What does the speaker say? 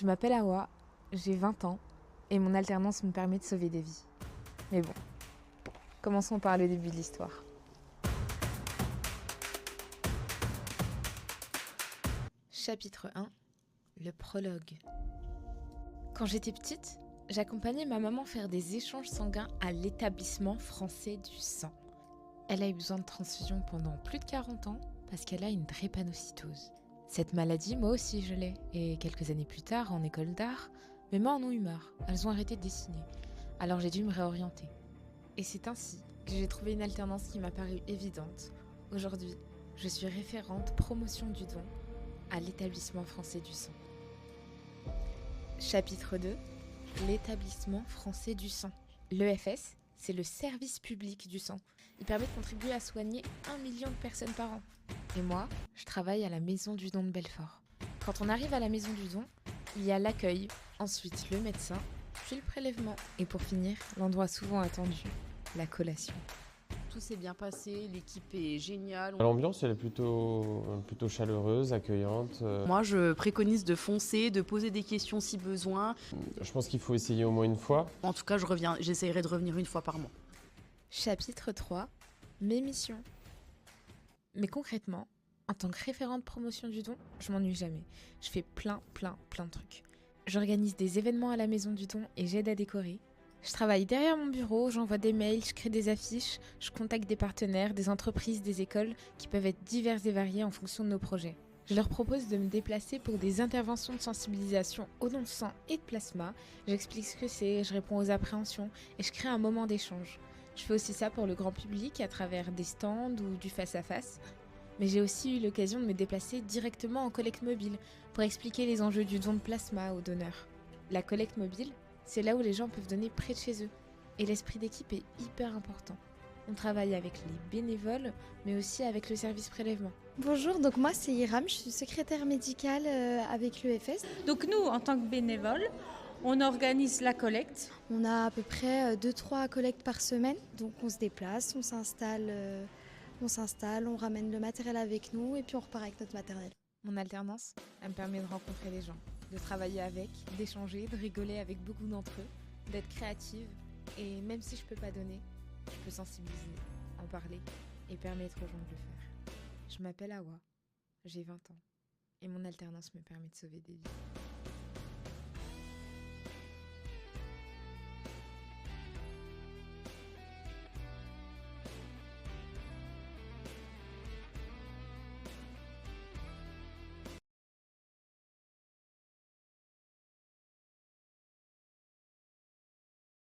Je m'appelle Awa, j'ai 20 ans et mon alternance me permet de sauver des vies. Mais bon, commençons par le début de l'histoire. Chapitre 1, le prologue. Quand j'étais petite, j'accompagnais ma maman faire des échanges sanguins à l'établissement français du sang. Elle a eu besoin de transfusion pendant plus de 40 ans parce qu'elle a une drépanocytose. Cette maladie, moi aussi je l'ai. Et quelques années plus tard, en école d'art, mes mains en ont eu marre. Elles ont arrêté de dessiner. Alors j'ai dû me réorienter. Et c'est ainsi que j'ai trouvé une alternance qui m'a paru évidente. Aujourd'hui, je suis référente promotion du don à l'établissement français du sang. Chapitre 2, l'établissement français du sang. L'EFS, c'est le service public du sang. Il permet de contribuer à soigner 1 million de personnes par an. Et moi, je travaille à la maison du don de Belfort. Quand on arrive à la maison du don, il y a l'accueil, ensuite le médecin, puis le prélèvement. Et pour finir, l'endroit souvent attendu, la collation. Tout s'est bien passé, l'équipe est géniale. L'ambiance, elle est plutôt chaleureuse, accueillante. Moi, je préconise de foncer, de poser des questions si besoin. Je pense qu'il faut essayer au moins une fois. En tout cas, j'essaierai de revenir une fois par mois. Chapitre 3, mes missions. Mais concrètement, en tant que référente promotion du don, je m'ennuie jamais. Je fais plein de trucs. J'organise des événements à la maison du don et j'aide à décorer. Je travaille derrière mon bureau, j'envoie des mails, je crée des affiches, je contacte des partenaires, des entreprises, des écoles qui peuvent être diverses et variées en fonction de nos projets. Je leur propose de me déplacer pour des interventions de sensibilisation au don de sang et de plasma. J'explique ce que c'est, je réponds aux appréhensions et je crée un moment d'échange. Je fais aussi ça pour le grand public à travers des stands ou du face-à-face. Mais j'ai aussi eu l'occasion de me déplacer directement en collecte mobile pour expliquer les enjeux du don de plasma aux donneurs. La collecte mobile, c'est là où les gens peuvent donner près de chez eux. Et l'esprit d'équipe est hyper important. On travaille avec les bénévoles, mais aussi avec le service prélèvement. Bonjour, donc moi c'est Iram, je suis secrétaire médicale avec l'EFS. Donc nous, en tant que bénévoles, on organise la collecte. On a à peu près 2-3 collectes par semaine, donc on se déplace, on s'installe, on ramène le matériel avec nous et puis on repart avec notre matériel. Mon alternance, elle me permet de rencontrer les gens, de travailler avec, d'échanger, de rigoler avec beaucoup d'entre eux, d'être créative. Et même si je peux pas donner, je peux sensibiliser, en parler et permettre aux gens de le faire. Je m'appelle Awa, j'ai 20 ans et mon alternance me permet de sauver des vies.